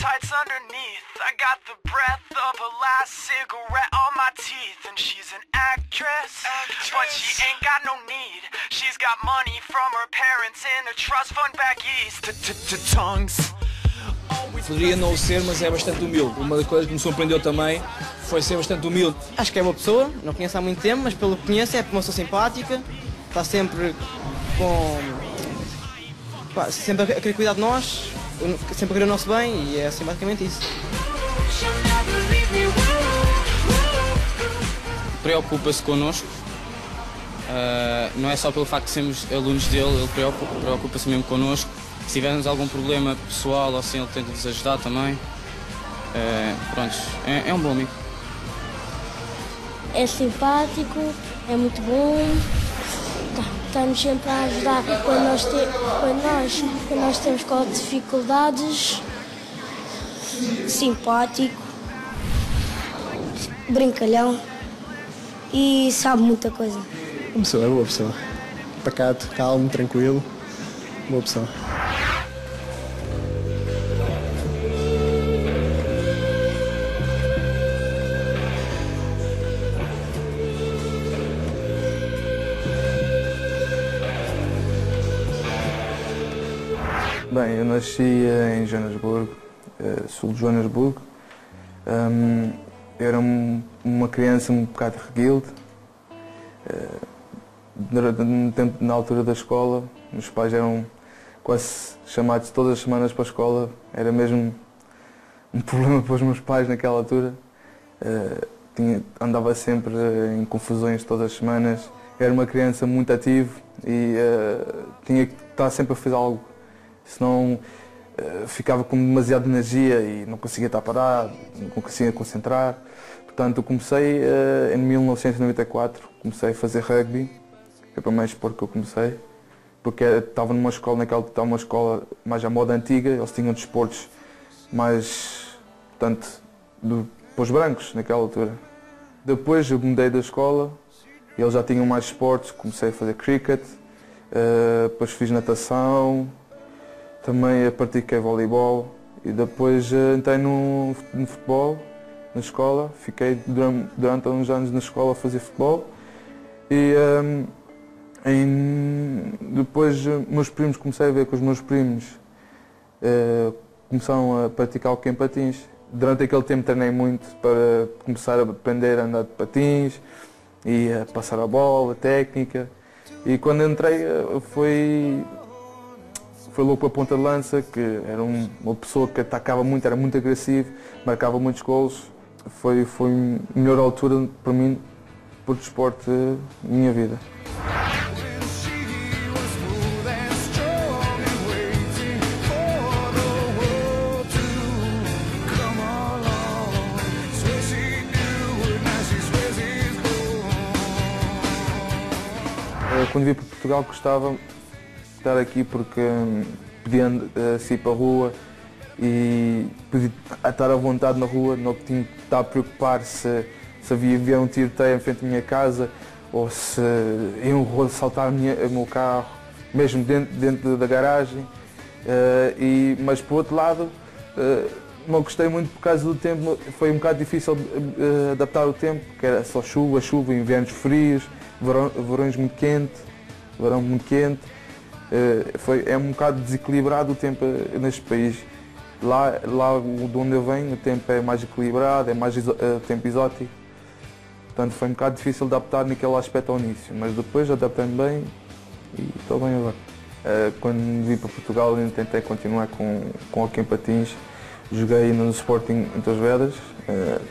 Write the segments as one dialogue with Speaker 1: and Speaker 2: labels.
Speaker 1: tights underneath. I got the breath of a last cigarette on my teeth. And she's an actress, but she ain't got no need. She's got money from her parents in a trust fund back east. Tongues.
Speaker 2: Poderia não ser, mas é bastante humilde. Uma das coisas que me surpreendeu também foi ser bastante humilde.
Speaker 3: Acho que é boa pessoa, não conheço há muito tempo, mas pelo que conheço é uma pessoa simpática, está sempre sempre a querer cuidar de nós, sempre a querer o nosso bem e é assim basicamente isso.
Speaker 4: Preocupa-se connosco, não é só pelo facto de sermos alunos dele, ele preocupa-se mesmo connosco. Se tivermos algum problema pessoal ou assim, ele tenta nos ajudar também. Pronto, é um bom amigo.
Speaker 5: É simpático, é muito bom, está-nos sempre a ajudar quando nós temos com dificuldades. Simpático, brincalhão e sabe muita coisa.
Speaker 6: É boa pessoa. Pacato, calmo, tranquilo. Boa pessoa.
Speaker 7: Bem, eu nasci em Joanesburgo, sul de Joanesburgo. Era uma criança um bocado reguilde. Na altura da escola, meus pais eram quase chamados todas as semanas para a escola. Era mesmo um problema para os meus pais naquela altura. Andava sempre em confusões todas as semanas. Era uma criança muito ativa e tinha que estar sempre a fazer algo. Senão ficava com demasiada energia e não conseguia estar parado, não conseguia concentrar. Portanto, eu comecei em 1994, comecei a fazer rugby. Foi para mais esporte que eu comecei, porque estava numa escola, estava uma escola mais à moda antiga, eles tinham desportos mais, portanto, para os brancos naquela altura. Depois eu mudei da escola, eles já tinham mais esportes, comecei a fazer cricket, depois fiz natação, também pratiquei voleibol e depois entrei no futebol na escola, fiquei durante uns anos na escola a fazer futebol e depois meus primos, comecei a ver que os meus primos começaram a praticar o hockey em patins. Durante aquele tempo treinei muito para começar a aprender a andar de patins e a passar a bola, a técnica. E quando entrei foi logo para a ponta de lança, que era uma pessoa que atacava muito, era muito agressivo, marcava muitos golos. Foi a melhor altura para mim, por desporto, da minha vida. Quando vim para Portugal gostava de estar aqui porque podia ir para a rua e podia estar à vontade na rua, não tinha que estar a preocupar se havia um tiroteio em frente à minha casa ou se iam assaltar o meu carro, mesmo dentro da garagem. Mas por outro lado, não gostei muito por causa do tempo, foi um bocado difícil adaptar o tempo, que era só chuva, invernos frios, verão muito quente. É um bocado desequilibrado o tempo neste país. Lá de onde eu venho, o tempo é mais equilibrado, é mais tempo exótico. Portanto, foi um bocado difícil adaptar naquele aspecto ao início, mas depois adaptei-me bem e estou bem agora. Quando vim para Portugal, eu tentei continuar com hockey em patins. Joguei no Sporting em Torres Vedras,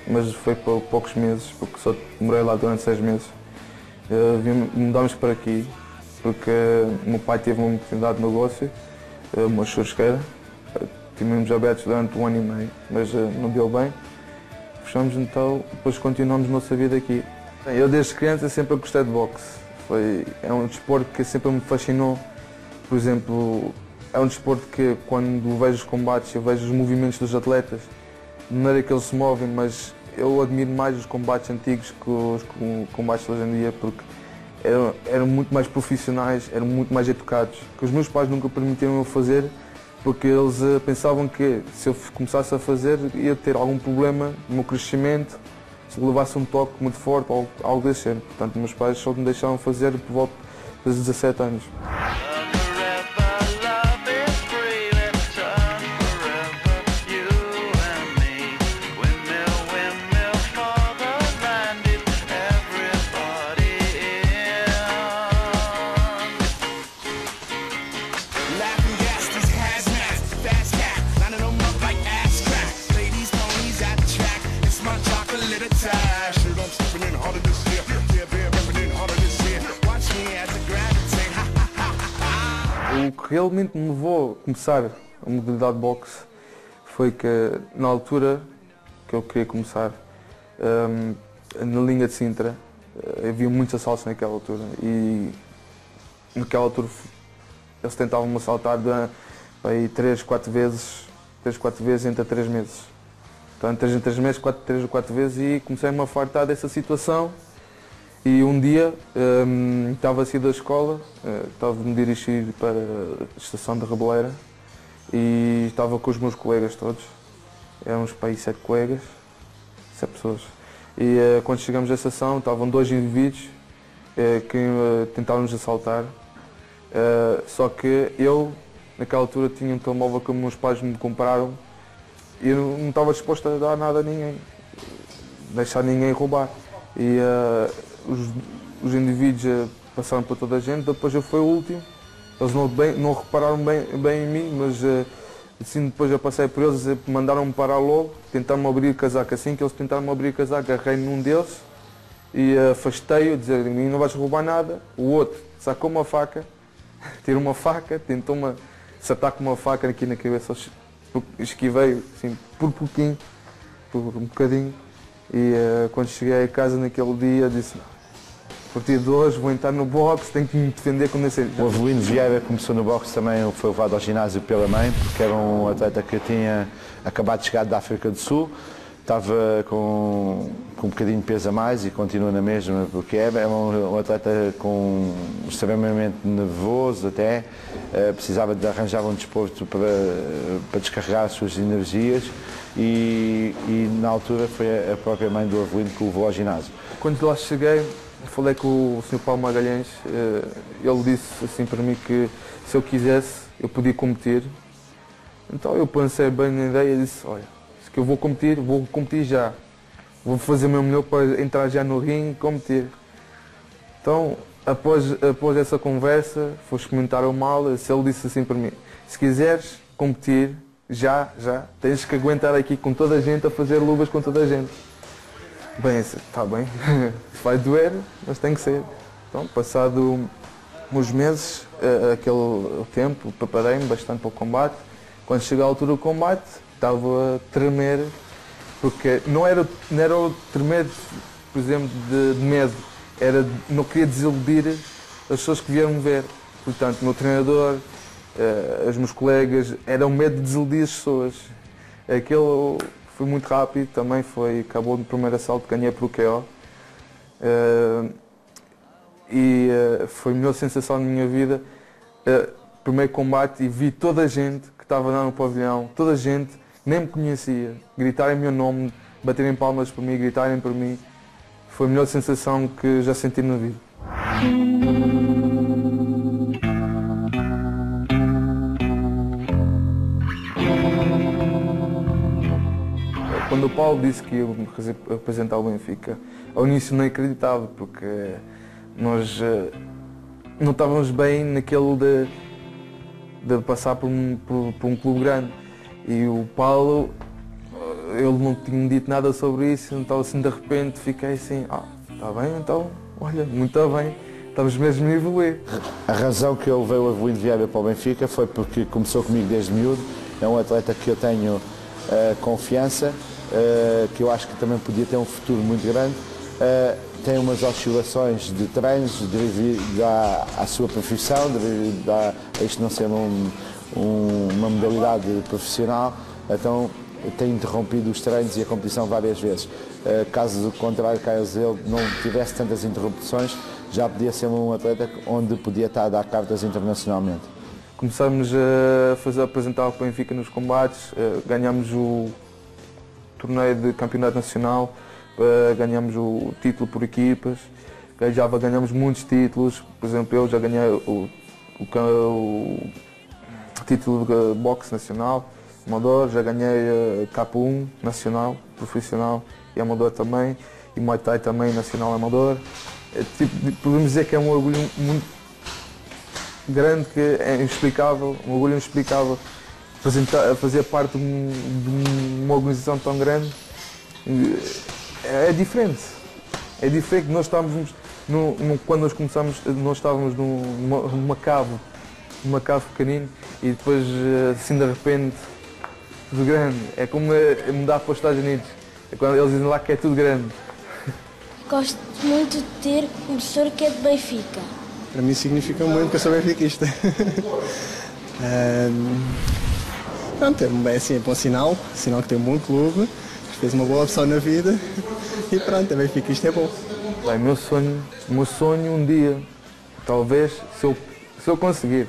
Speaker 7: mas foi por poucos meses, porque só morei lá durante 6 meses. Mudámos para aqui, porque o meu pai teve uma oportunidade de negócio, uma churrasqueira. Tivemos abertos durante 1 ano e meio, mas não deu bem. Fechamos então, depois continuamos a nossa vida aqui. Eu desde criança sempre gostei de boxe. É um desporto que sempre me fascinou. Por exemplo, é um desporto que quando vejo os combates, eu vejo os movimentos dos atletas, de maneira que eles se movem, mas eu admiro mais os combates antigos que os combates de hoje em dia, porque eram muito mais profissionais, eram muito mais educados, que os meus pais nunca permitiram eu fazer, porque eles pensavam que se eu começasse a fazer ia ter algum problema no meu crescimento, se levasse um toque muito forte ou algo desse género. Portanto, meus pais só me deixavam fazer por volta dos 17 anos. O que realmente me levou a começar a modalidade de boxe foi que, na altura que eu queria começar, na linha de Sintra, havia muitos assaltos naquela altura e naquela altura eles tentavam me assaltar aí 3, 4 vezes entre 3 meses. Então, 3 em 3 meses, 3 ou 4 vezes, e comecei-me a fartar dessa situação. E um dia estava a sair da escola, estava a me dirigir para a estação de Reboleira e estava com os meus colegas todos, éramos para aí 7 colegas, 7 pessoas. E quando chegamos à estação estavam 2 indivíduos que tentavam nos assaltar, só que eu, naquela altura, tinha um telemóvel que meus pais me compraram e eu não estava disposto a dar nada a ninguém, deixar ninguém roubar. E os indivíduos passaram para toda a gente, depois eu fui o último. Eles não repararam bem em mim, mas assim, depois eu passei por eles, mandaram-me parar logo, tentaram-me abrir o casaco. Assim que eles tentaram-me abrir o casaco, agarrei num deles e afastei-o, dizer, não vais roubar nada. O outro sacou uma faca, tirou uma faca, tentou-me acertar com uma faca aqui na cabeça, esquivei assim, por pouquinho, por um bocadinho. E quando cheguei a casa naquele dia, disse, a partir de hoje vou entrar no boxe, tenho que me defender quando eu sei.
Speaker 8: O Avelino Vieira começou no boxe também, foi levado ao ginásio pela mãe, porque era um atleta que tinha acabado de chegar da África do Sul, estava com um bocadinho de peso a mais e continua na mesma, porque era um atleta extremamente nervoso até, precisava de arranjar um desporto para descarregar as suas energias. E na altura foi a própria mãe do Avelino que o levou ao ginásio.
Speaker 7: Quando lá cheguei, falei com o Sr. Paulo Magalhães, ele disse assim para mim que se eu quisesse, eu podia competir. Então eu pensei bem na ideia e disse, olha, se que eu vou competir já. Vou fazer o meu melhor para entrar já no ringue e competir. Então, após essa conversa, foi experimentar o mal, se ele disse assim para mim, se quiseres competir, já, tens que aguentar aqui com toda a gente, a fazer luvas com toda a gente. Bem, está bem, vai doer, mas tem que ser. Então, passado uns meses, aquele tempo, preparei-me bastante para o combate. Quando chegou a altura do combate, estava a tremer, porque não era o tremer, por exemplo, de medo, não queria desiludir as pessoas que vieram me ver. Portanto, o meu treinador, os meus colegas, era o medo de desiludir as pessoas. Aquilo foi muito rápido, também acabou no primeiro assalto, ganhei por KO. Foi a melhor sensação da minha vida. Primeiro combate, e vi toda a gente que estava lá no pavilhão, toda a gente, nem me conhecia, gritarem o meu nome, baterem palmas por mim, gritarem por mim. Foi a melhor sensação que já senti na vida. Quando o Paulo disse que ia representar o Benfica, ao início não acreditava, porque nós não estávamos bem naquele de passar por um clube grande. E o Paulo, ele não tinha dito nada sobre isso, então assim de repente fiquei assim, está bem, então, olha, muito bem, estamos mesmo a evoluir.
Speaker 8: A razão que eu levei o Avelino Vieira para o Benfica foi porque começou comigo desde miúdo, é um atleta que eu tenho confiança, que eu acho que também podia ter um futuro muito grande. Tem umas oscilações de treinos devido à sua profissão, devido a isto não ser uma modalidade profissional, então tem interrompido os treinos e a competição várias vezes. Caso contrário, caso ele não tivesse tantas interrupções, já podia ser um atleta onde podia estar a dar cartas internacionalmente.
Speaker 7: começamos a apresentar o Benfica nos combates, ganhamos o torneio de campeonato nacional, ganhamos o título por equipas, já ganhamos muitos títulos, por exemplo, eu já ganhei o título de boxe nacional, amador, já ganhei K1 nacional, profissional e amador também, e Muay Thai também nacional amador. Podemos dizer que é um orgulho muito grande, que é inexplicável, um orgulho inexplicável fazer parte de uma organização tão grande. É diferente, nós estávamos, quando nós começamos, nós estávamos numa cave pequenino e depois assim de repente tudo grande, é como mudar para os Estados Unidos, é quando eles dizem lá que é tudo grande.
Speaker 5: Gosto muito de ter um professor que é de Benfica.
Speaker 6: Para mim significa muito que eu sou benfiquista. Pronto, é assim, é bom sinal que tem um bom clube, fez uma boa opção na vida e pronto, é benfiquista, é bom.
Speaker 7: Bem, meu sonho um dia, talvez, se eu conseguir,